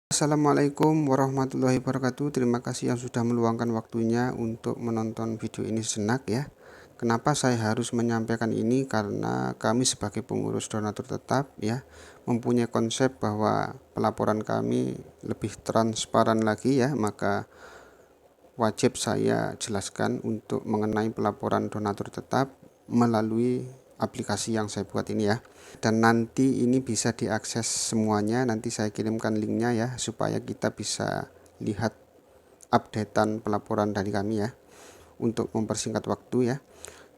Assalamualaikum warahmatullahi wabarakatuh. Terima kasih yang sudah meluangkan waktunya untuk menonton video ini sejenak ya. Kenapa saya harus menyampaikan ini? Karena kami sebagai pengurus donatur tetap ya mempunyai konsep bahwa pelaporan kami lebih transparan lagi ya, maka wajib saya jelaskan untuk mengenai pelaporan donatur tetap melalui aplikasi yang saya buat ini ya. Dan nanti ini bisa diakses semuanya, nanti saya kirimkan linknya ya supaya kita bisa lihat updatean pelaporan dari kami ya untuk mempersingkat waktu ya.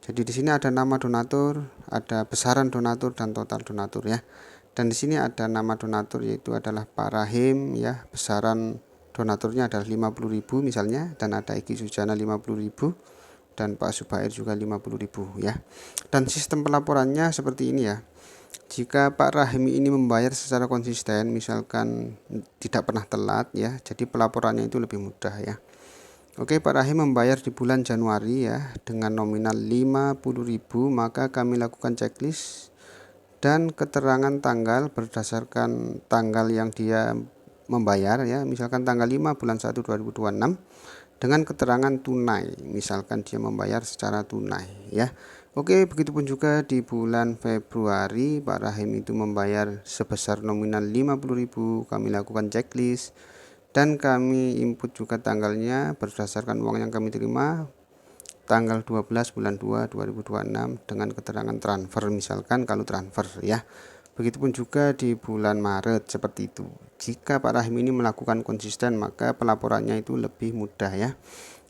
Jadi di sini ada nama donatur, ada besaran donatur dan total donatur ya. Dan di sini ada nama donatur yaitu adalah Pak Rahim ya, besaran donaturnya adalah 50.000 misalnya, dan ada Egi Sujana 50.000 dan Pak Subair juga 50.000 ya. Dan sistem pelaporannya seperti ini ya. Jika Pak Rahim ini membayar secara konsisten, misalkan tidak pernah telat ya, jadi pelaporannya itu lebih mudah ya. Oke, Pak Rahim membayar di bulan Januari ya dengan nominal 50.000, maka kami lakukan checklist dan keterangan tanggal berdasarkan tanggal yang dia membayar ya, misalkan tanggal 5 bulan 1 2026 dengan keterangan tunai, misalkan dia membayar secara tunai ya. Oke, begitupun juga di bulan Februari Pak Rahim itu membayar sebesar nominal 50.000, kami lakukan checklist dan kami input juga tanggalnya berdasarkan uang yang kami terima tanggal 12 bulan 2 2026 dengan keterangan transfer, misalkan kalau transfer ya. Begitupun juga di bulan Maret seperti itu. Jika Pak Rahim ini melakukan konsisten, maka pelaporannya itu lebih mudah ya.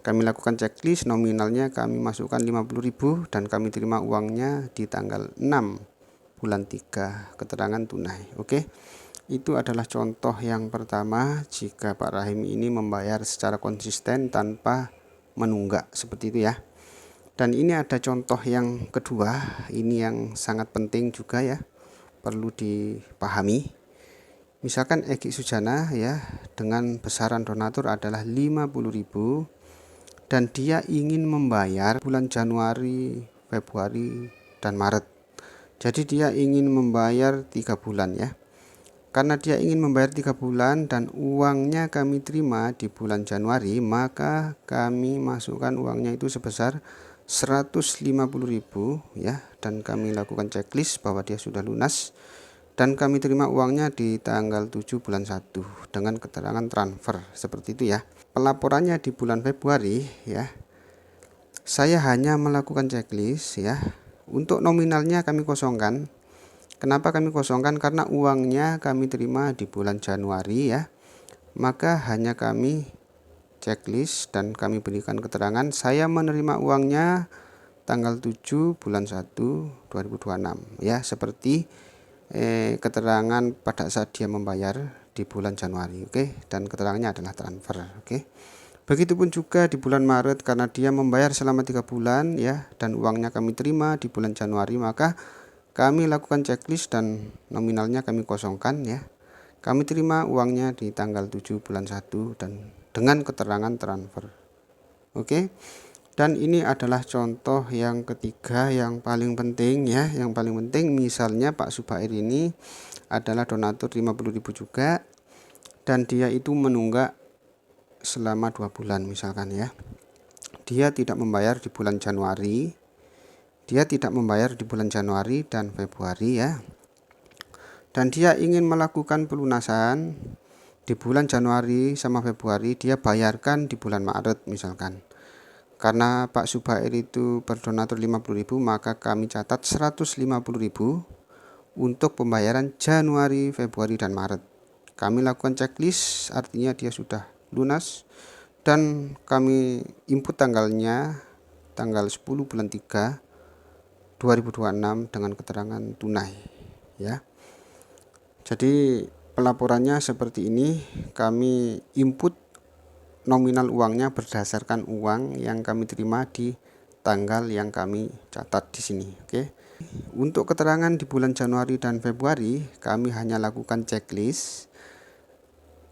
Kami lakukan checklist, nominalnya kami masukkan 50.000 dan kami terima uangnya di tanggal 6 bulan 3 keterangan tunai. Oke. Itu adalah contoh yang pertama jika Pak Rahim ini membayar secara konsisten tanpa menunggak seperti itu ya. Dan ini ada contoh yang kedua, ini yang sangat penting juga ya, perlu dipahami. Misalkan Egi Sujana ya dengan besaran donatur adalah 50.000 dan dia ingin membayar bulan Januari, Februari, dan Maret. Jadi dia ingin membayar 3 bulan ya. Karena dia ingin membayar 3 bulan dan uangnya kami terima di bulan Januari, maka kami masukkan uangnya itu sebesar 150.000 ya, dan kami lakukan checklist bahwa dia sudah lunas dan kami terima uangnya di tanggal 7 bulan 1 dengan keterangan transfer seperti itu ya. Pelaporannya di bulan Februari ya, saya hanya melakukan checklist ya. Untuk nominalnya kami kosongkan. Kenapa kami kosongkan? Karena uangnya kami terima di bulan Januari ya, maka hanya kami checklist dan kami berikan keterangan saya menerima uangnya tanggal 7 bulan 1 2026 ya, seperti keterangan pada saat dia membayar di bulan Januari. Oke, dan keterangannya adalah transfer. Oke. Begitupun juga di bulan Maret, karena dia membayar selama 3 bulan ya dan uangnya kami terima di bulan Januari, maka kami lakukan checklist dan nominalnya kami kosongkan ya. Kami terima uangnya di tanggal 7 bulan 1 dan dengan keterangan transfer. Oke. Dan ini adalah contoh yang ketiga yang paling penting ya, yang paling penting. Misalnya Pak Subair ini adalah donatur 50.000 juga dan dia itu menunggak selama 2 bulan misalkan ya. Dia tidak membayar di bulan Januari, dia tidak membayar di bulan Januari dan Februari ya. Dan dia ingin melakukan pelunasan di bulan Januari sama Februari, dia bayarkan di bulan Maret misalkan. Karena Pak Subair itu berdonatur 50.000, maka kami catat 150.000 untuk pembayaran Januari, Februari, dan Maret. Kami lakukan checklist, artinya dia sudah lunas, dan kami input tanggalnya tanggal 10 bulan 3 2026 dengan keterangan tunai ya. Jadi pelaporannya seperti ini, kami input nominal uangnya berdasarkan uang yang kami terima di tanggal yang kami catat di sini. Oke. Untuk keterangan di bulan Januari dan Februari kami hanya lakukan checklist.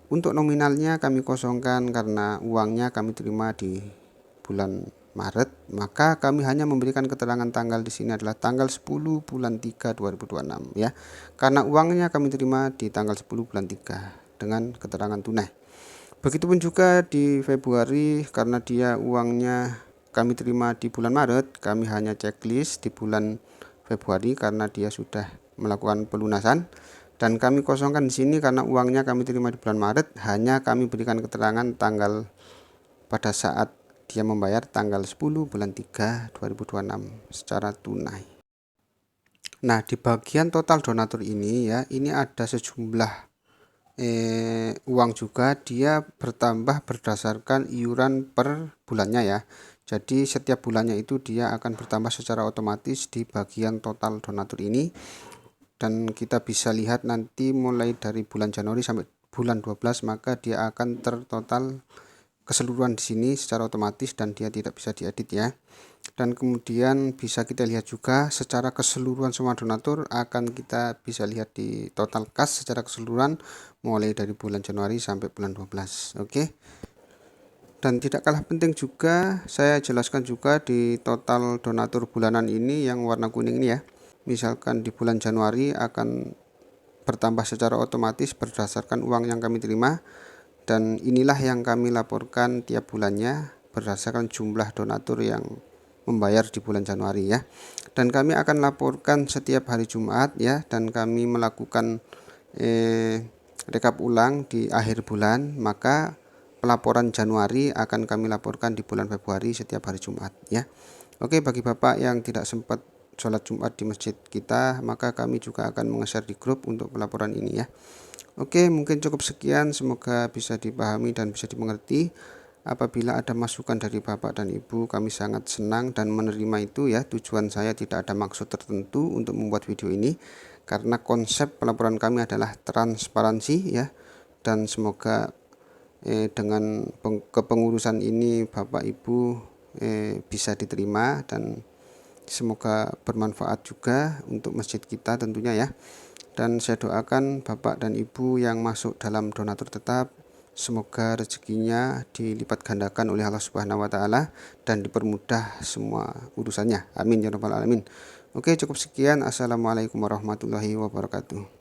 Untuk nominalnya kami kosongkan karena uangnya kami terima di bulan Maret, maka kami hanya memberikan keterangan tanggal di sini adalah tanggal 10 bulan 3 2026 ya. Karena uangnya kami terima di tanggal 10 bulan 3. dengan keterangan tunai. Begitupun juga di Februari, karena dia uangnya kami terima di bulan Maret, kami hanya checklist di bulan Februari karena dia sudah melakukan pelunasan, dan kami kosongkan di sini karena uangnya kami terima di bulan Maret, hanya kami berikan keterangan tanggal pada saat dia membayar tanggal 10 bulan 3 2026 secara tunai. Nah, di bagian total donatur ini ya, ini ada sejumlah uang juga, dia bertambah berdasarkan iuran per bulannya ya. Jadi setiap bulannya itu dia akan bertambah secara otomatis di bagian total donatur ini, dan kita bisa lihat nanti mulai dari bulan Januari sampai bulan 12 maka dia akan tertotal keseluruhan di sini secara otomatis dan dia tidak bisa diedit ya. Dan kemudian bisa kita lihat juga secara keseluruhan semua donatur akan kita bisa lihat di total kas secara keseluruhan mulai dari bulan Januari sampai bulan 12. Oke. Dan tidak kalah penting juga saya jelaskan juga di total donatur bulanan ini yang warna kuning ini ya. Misalkan di bulan Januari akan bertambah secara otomatis berdasarkan uang yang kami terima, dan inilah yang kami laporkan tiap bulannya berdasarkan jumlah donatur yang membayar di bulan Januari ya. Dan kami akan laporkan setiap hari Jumat ya, dan kami melakukan rekap ulang di akhir bulan, maka pelaporan Januari akan kami laporkan di bulan Februari setiap hari Jumat ya. Oke, bagi Bapak yang tidak sempat sholat Jumat di masjid kita, maka kami juga akan meng-share di grup untuk pelaporan ini ya. Oke, mungkin cukup sekian, semoga bisa dipahami dan bisa dimengerti. Apabila ada masukan dari Bapak dan Ibu, kami sangat senang dan menerima itu ya. Tujuan saya tidak ada maksud tertentu untuk membuat video ini, karena konsep pelaporan kami adalah transparansi ya. Dan semoga dengan kepengurusan ini Bapak Ibu bisa diterima, dan semoga bermanfaat juga untuk masjid kita tentunya ya. Dan saya doakan Bapak dan Ibu yang masuk dalam donatur tetap, semoga rezekinya dilipat gandakan oleh Allah Subhanahu wa taala dan dipermudah semua urusannya. Amin ya rabbal alamin. Oke, cukup sekian. Assalamualaikum warahmatullahi wabarakatuh.